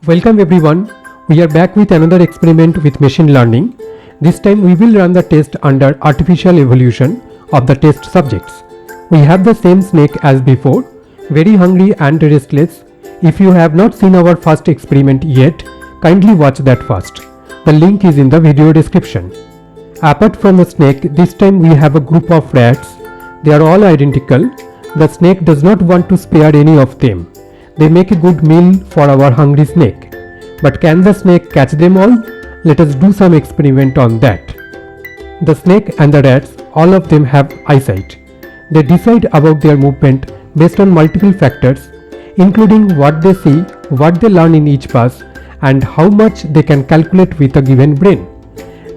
Welcome everyone. We are back with another experiment with machine learning. This time we will run the test under artificial evolution of the test subjects. We have the same snake as before, very hungry and restless. If you have not seen our first experiment yet, kindly watch that first. The link is in the video description. Apart from the snake, this time we have a group of rats. They are all identical. The snake does not want to spare any of them. They make a good meal for our hungry snake. But can the snake catch them all? Let us do some experiment on that. The snake and the rats, all of them have eyesight. They decide about their movement based on multiple factors, including what they see, what they learn in each pass, and how much they can calculate with a given brain.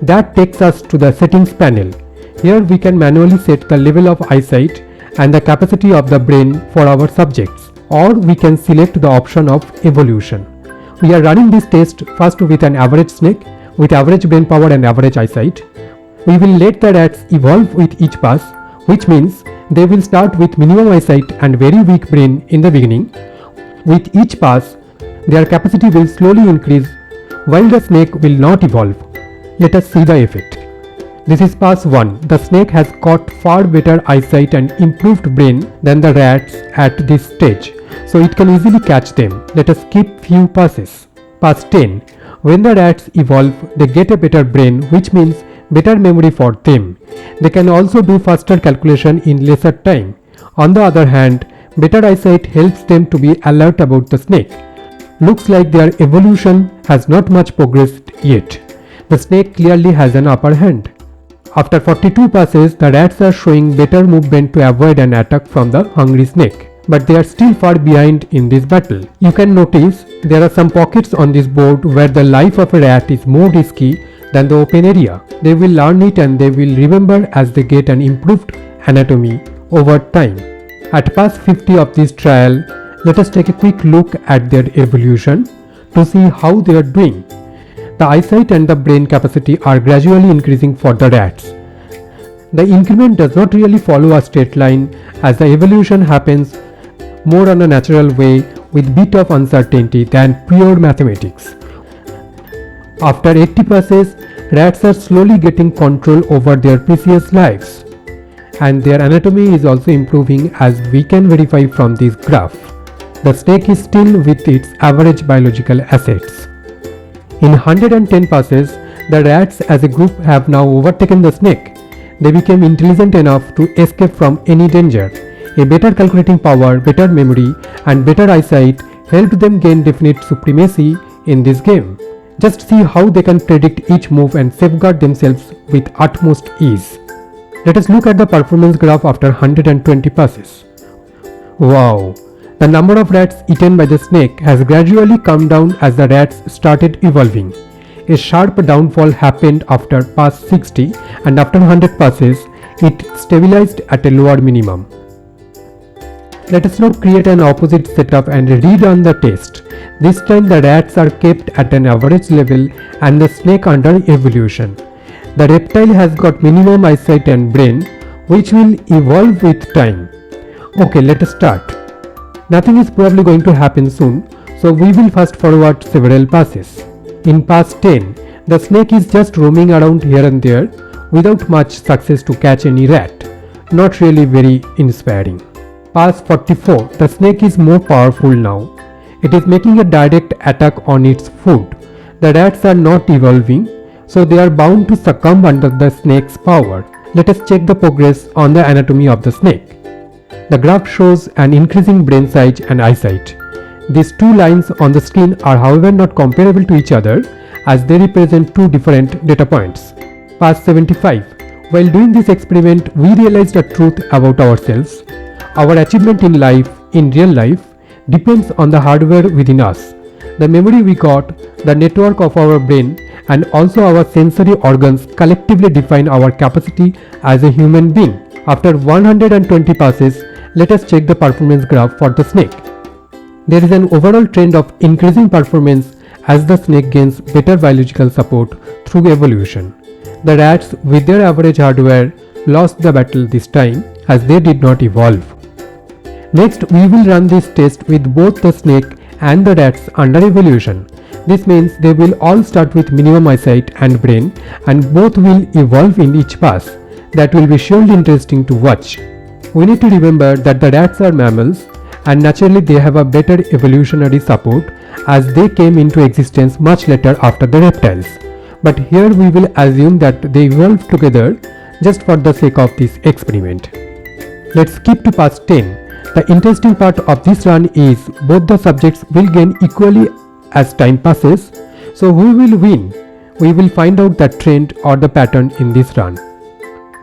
That takes us to the settings panel. Here we can manually set the level of eyesight and the capacity of the brain for our subjects, or we can select the option of evolution. We are running this test first with an average snake with average brain power and average eyesight. We will let the rats evolve with each pass, which means they will start with minimum eyesight and very weak brain in the beginning. With each pass, their capacity will slowly increase while the snake will not evolve. Let us see the effect. This is pass 1. The snake has got far better eyesight and improved brain than the rats at this stage, so it can easily catch them. Let us skip few passes. Pass 10. When the rats evolve, they get a better brain, which means better memory for them. They can also do faster calculation in lesser time. On the other hand, better eyesight helps them to be alert about the snake. Looks like their evolution has not much progressed yet. The snake clearly has an upper hand. After 42 passes, the rats are showing better movement to avoid an attack from the hungry snake. But they are still far behind in this battle. You can notice there are some pockets on this board where the life of a rat is more risky than the open area. They will learn it and they will remember as they get an improved anatomy over time. At pass 50 of this trial, let us take a quick look at their evolution to see how they are doing. The eyesight and the brain capacity are gradually increasing for the rats. The increment does not really follow a straight line, as the evolution happens more on a natural way with bit of uncertainty than pure mathematics. After 80 passes, rats are slowly getting control over their precious lives, and their anatomy is also improving, as we can verify from this graph. The snake is still with its average biological assets. In 110 passes, the rats as a group have now overtaken the snake. They became intelligent enough to escape from any danger. A better calculating power, better memory, and better eyesight helped them gain definite supremacy in this game. Just see how they can predict each move and safeguard themselves with utmost ease. Let us look at the performance graph after 120 passes. Wow! The number of rats eaten by the snake has gradually come down as the rats started evolving. A sharp downfall happened after pass 60, and after 100 passes, it stabilized at a lower minimum. Let us now create an opposite setup and rerun the test. This time the rats are kept at an average level and the snake under evolution. The reptile has got minimum eyesight and brain, which will evolve with time. Okay, let us start. Nothing is probably going to happen soon, so we will fast forward several passes. In pass 10, the snake is just roaming around here and there without much success to catch any rat. Not really very inspiring. Pass 44, the snake is more powerful now. It is making a direct attack on its food. The rats are not evolving, so they are bound to succumb under the snake's power. Let us check the progress on the anatomy of the snake. The graph shows an increasing brain size and eyesight. These two lines on the screen are however not comparable to each other, as they represent two different data points. Pass 75. While doing this experiment, we realized a truth about ourselves. Our achievement in life, in real life, depends on the hardware within us. The memory we got, the network of our brain, and also our sensory organs collectively define our capacity as a human being. After 120 passes, let us check the performance graph for the snake. There is an overall trend of increasing performance as the snake gains better biological support through evolution. The rats with their average hardware lost the battle this time, as they did not evolve. Next, we will run this test with both the snake and the rats under evolution. This means they will all start with minimum eyesight and brain, and both will evolve in each pass. That will be surely interesting to watch. We need to remember that the rats are mammals, and naturally they have a better evolutionary support as they came into existence much later after the reptiles. But here we will assume that they evolved together just for the sake of this experiment. Let's skip to pass 10. The interesting part of this run is both the subjects will gain equally as time passes. So who will win? We will find out the trend or the pattern in this run.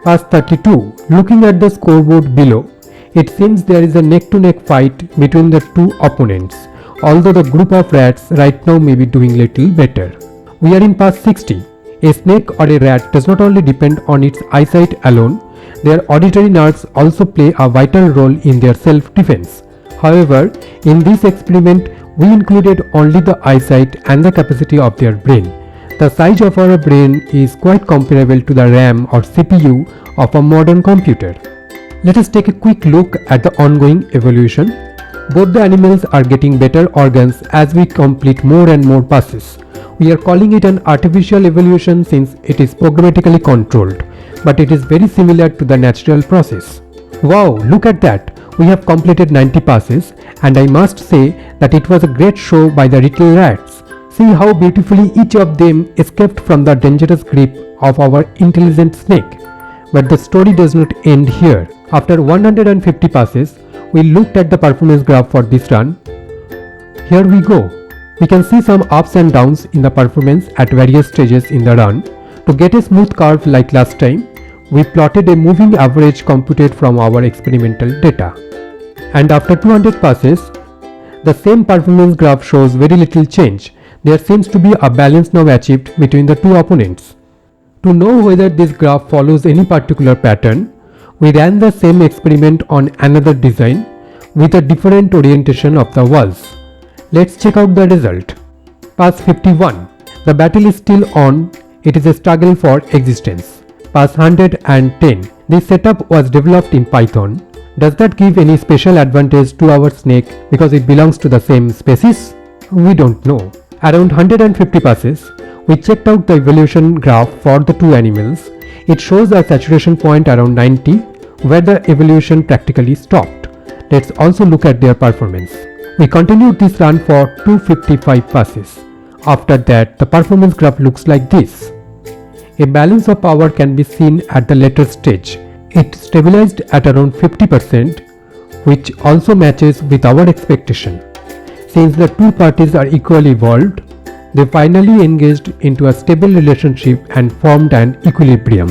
Pass 32. Looking at the scoreboard below, it seems there is a neck-to-neck fight between the two opponents, although the group of rats right now may be doing little better. We are in pass 60. A snake or a rat does not only depend on its eyesight alone, their auditory nerves also play a vital role in their self-defense. However, in this experiment, we included only the eyesight and the capacity of their brain. The size of our brain is quite comparable to the RAM or CPU of a modern computer. Let us take a quick look at the ongoing evolution. Both the animals are getting better organs as we complete more and more passes. We are calling it an artificial evolution since it is programmatically controlled, but it is very similar to the natural process. Wow, look at that! We have completed 90 passes, and I must say that it was a great show by the little rats. See how beautifully each of them escaped from the dangerous grip of our intelligent snake. But the story does not end here. After 150 passes, we looked at the performance graph for this run. Here we go. We can see some ups and downs in the performance at various stages in the run. To get a smooth curve like last time, we plotted a moving average computed from our experimental data. And after 200 passes, the same performance graph shows very little change. There seems to be a balance now achieved between the two opponents. To know whether this graph follows any particular pattern, we ran the same experiment on another design with a different orientation of the walls. Let's check out the result. Pass 51. The battle is still on. It is a struggle for existence. Pass 110. This setup was developed in Python. Does that give any special advantage to our snake because it belongs to the same species? We don't know. Around 150 passes, we checked out the evolution graph for the two animals. It shows a saturation point around 90 where the evolution practically stopped. Let's also look at their performance. We continued this run for 255 passes. After that, the performance graph looks like this. A balance of power can be seen at the later stage. It stabilized at around 50%, which also matches with our expectation. Since the two parties are equally evolved, they finally engaged into a stable relationship and formed an equilibrium.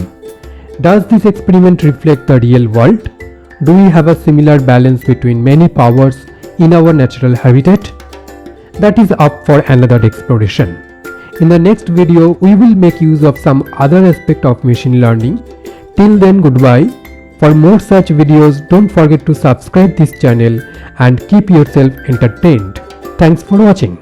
Does this experiment reflect the real world? Do we have a similar balance between many powers in our natural habitat? That is up for another exploration. In the next video, we will make use of some other aspect of machine learning. Till then, goodbye. For more such videos, don't forget to subscribe this channel and keep yourself entertained. Thanks for watching.